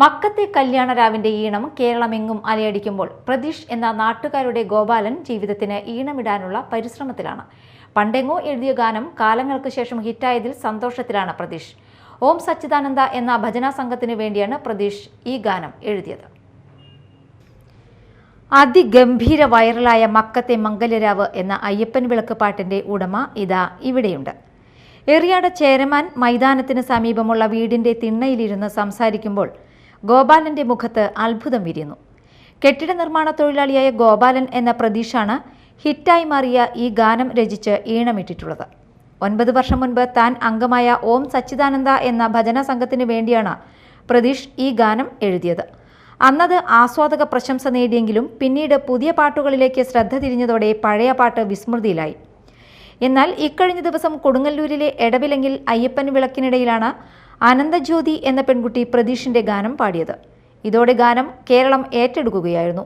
മക്കത്തെ കല്യാണരാവിന്റെ ഈണം കേരളമെങ്ങും അലയടിക്കുമ്പോൾ പ്രതീഷ് എന്ന നാട്ടുകാരുടെ ഗോപാലൻ ജീവിതത്തിന് ഈണമിടാനുള്ള പരിശ്രമത്തിലാണ്. പണ്ടെങ്ങോ എഴുതിയ ഗാനം കാലങ്ങൾക്ക് ശേഷം ഹിറ്റായതിൽ സന്തോഷത്തിലാണ് പ്രതീഷ്. ഓം സച്ചിദാനന്ദ എന്ന ഭജനാ സംഘത്തിന് വേണ്ടിയാണ് പ്രതീഷ് ഈ ഗാനം എഴുതിയത്. അതിഗംഭീര വൈറലായ മക്കത്തെ മംഗലരാവ് എന്ന അയ്യപ്പൻ വിളക്ക് പാട്ടിന്റെ ഉടമ ഇതാ ഇവിടെയുണ്ട്. എറിയാട് ചേരമാൻ മൈതാനത്തിന് സമീപമുള്ള വീടിന്റെ തിണ്ണയിലിരുന്ന് സംസാരിക്കുമ്പോൾ ഗോപാലന്റെ മുഖത്ത് അത്ഭുതം വിരിയുന്നു. കെട്ടിട നിർമ്മാണ തൊഴിലാളിയായ ഗോപാലൻ എന്ന പ്രതീഷാണ് ഹിറ്റായി മാറിയ ഈ ഗാനം രചിച്ച് ഈണമിട്ടിട്ടുള്ളത്. 9 വർഷം മുൻപ് താൻ അംഗമായ ഓം സച്ചിദാനന്ദ എന്ന ഭജന സംഘത്തിന് വേണ്ടിയാണ് പ്രതീഷ് ഈ ഗാനം എഴുതിയത്. അന്നത് ആസ്വാദക പ്രശംസ നേടിയെങ്കിലും പിന്നീട് പുതിയ പാട്ടുകളിലേക്ക് ശ്രദ്ധ തിരിഞ്ഞതോടെ പഴയ പാട്ട് വിസ്മൃതിയിലായി. എന്നാൽ ഇക്കഴിഞ്ഞ ദിവസം കൊടുങ്ങല്ലൂരിലെ എടവിലങ്ങിൽ അയ്യപ്പൻ വിളക്കിനിടയിലാണ് അനന്തജ്യോതി എന്ന പെൺകുട്ടി പ്രതീഷിന്റെ ഗാനം പാടിയത്. ഇതോടെ ഗാനം കേരളം ഏറ്റെടുക്കുകയായിരുന്നു.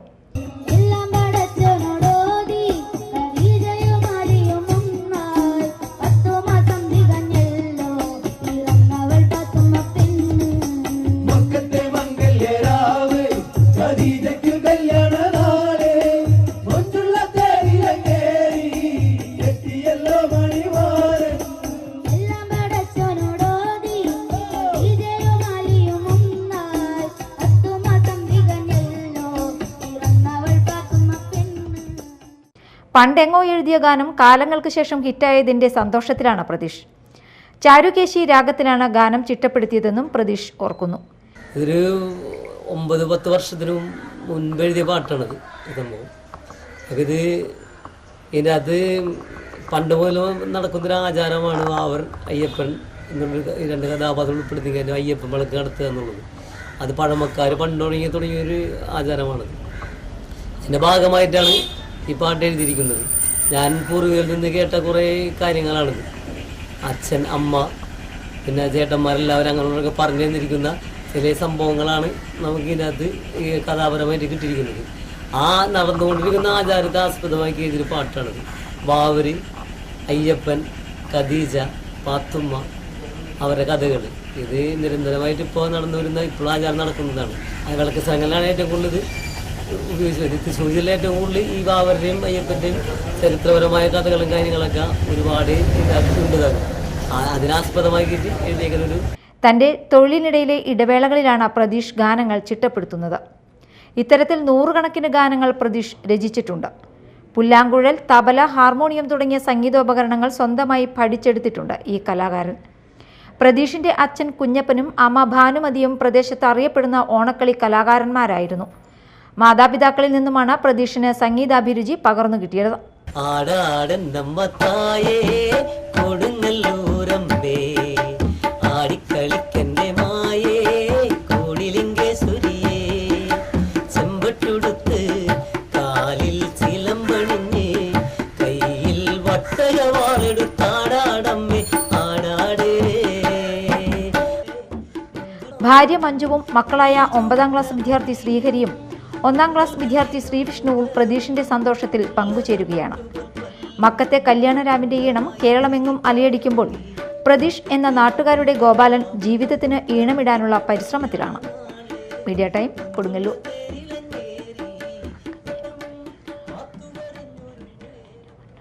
പണ്ടെങ്ങോ എഴുതിയ ഗാനം കാലങ്ങൾക്ക് ശേഷം ഹിറ്റായതിന്റെ സന്തോഷത്തിലാണ് പ്രതീഷ്. ചാരുകേശി രാഗത്തിലാണ് ഗാനം ചിട്ടപ്പെടുത്തിയതെന്നും പ്രതീഷ് ഓർക്കുന്നു. ഇതൊരു 9-10 വർഷത്തിനു മുൻപ് എഴുതിയ പാട്ടാണത്. ഇതിനകത്ത് പണ്ട് മുതലും നടക്കുന്നൊരു ആചാരമാണ് അവർ അയ്യപ്പൻ എന്നുള്ളൊരു 2 കഥാപാത്രം ഉൾപ്പെടുത്തി കഴിഞ്ഞാൽ അയ്യപ്പൻ വിളക്ക് നടത്തുക എന്നുള്ളത്. അത് പഴമക്കാർ പണ്ട് തുടങ്ങിയൊരു ആചാരമാണത്. അതിൻ്റെ ഭാഗമായിട്ടാണ് ഈ പാട്ട് എഴുതിയിരിക്കുന്നത്. ഞാൻ പൂർവികരിൽ നിന്ന് കേട്ട കുറേ കാര്യങ്ങളാണിത്. അച്ഛൻ, അമ്മ, പിന്നെ ചേട്ടന്മാരെല്ലാവരും അങ്ങനെയൊക്കെ പറഞ്ഞു തന്നിരിക്കുന്ന ചില സംഭവങ്ങളാണ് നമുക്കിതിനകത്ത് കഥാപരമായിട്ട് കിട്ടിയിരിക്കുന്നത്. ആ നടന്നുകൊണ്ടിരിക്കുന്ന ആചാരത്തെ ആസ്പദമാക്കി എഴുതിയൊരു പാട്ടാണിത്. ബാവര്, അയ്യപ്പൻ, ഖദീജ, പാത്തുമ്മ, അവരുടെ കഥകൾ. ഇത് നിരന്തരമായിട്ട് ഇപ്പോൾ നടന്നു വരുന്ന ഇപ്പോഴും ആചാരം നടക്കുന്നതാണ്. ആ വിളക്ക് സ്ഥലങ്ങളിലാണ് ഏറ്റവും കൂടുതൽ ഉപയോഗിച്ചത്. തൃശ്ശൂർ ജില്ല ഏറ്റവും കൂടുതൽ ഈ ബാവരുടെയും അയ്യപ്പൻ്റെയും ചരിത്രപരമായ കഥകളും കാര്യങ്ങളൊക്കെ ഒരുപാട് ഉണ്ടാകും. അതിനാസ്പദമാക്കിയിട്ട് എഴുതിയേക്കുന്നൊരു. തൻ്റെ തൊഴിലിനിടയിലെ ഇടവേളകളിലാണ് പ്രതീഷ് ഗാനങ്ങൾ ചിട്ടപ്പെടുത്തുന്നത്. ഇത്തരത്തിൽ 100 കണക്കിന് ഗാനങ്ങൾ പ്രതീഷ് രചിച്ചിട്ടുണ്ട്. പുല്ലാങ്കുഴൽ, തബല, ഹാർമോണിയം തുടങ്ങിയ സംഗീതോപകരണങ്ങൾ സ്വന്തമായി പഠിച്ചെടുത്തിട്ടുണ്ട് ഈ കലാകാരൻ. പ്രതീഷിൻ്റെ അച്ഛൻ കുഞ്ഞപ്പനും അമ്മ ഭാനുമതിയും പ്രദേശത്ത് അറിയപ്പെടുന്ന ഓണക്കളി കലാകാരന്മാരായിരുന്നു. മാതാപിതാക്കളിൽ നിന്നുമാണ് പ്രതീഷിന് സംഗീതാഭിരുചി പകർന്നു കിട്ടിയത്. ഭാര്യ മഞ്ജുവും മക്കളായ 9ാം ക്ലാസ് വിദ്യാർത്ഥി ശ്രീഹരിയും 1ാം ക്ലാസ് വിദ്യാർത്ഥി ശ്രീവിഷ്ണുവും പ്രതീഷിന്റെ സന്തോഷത്തിൽ പങ്കുചേരുകയാണ്. മക്കത്തെ കല്യാണരാവിന്റെ ഈണം കേരളമെങ്ങും അലയടിക്കുമ്പോൾ പ്രതീഷ് എന്ന നാട്ടുകാരുടെ ഗോപാലൻ ജീവിതത്തിന് ഈണമിടാനുള്ള പരിശ്രമത്തിലാണ്. Media time, Kodungallur.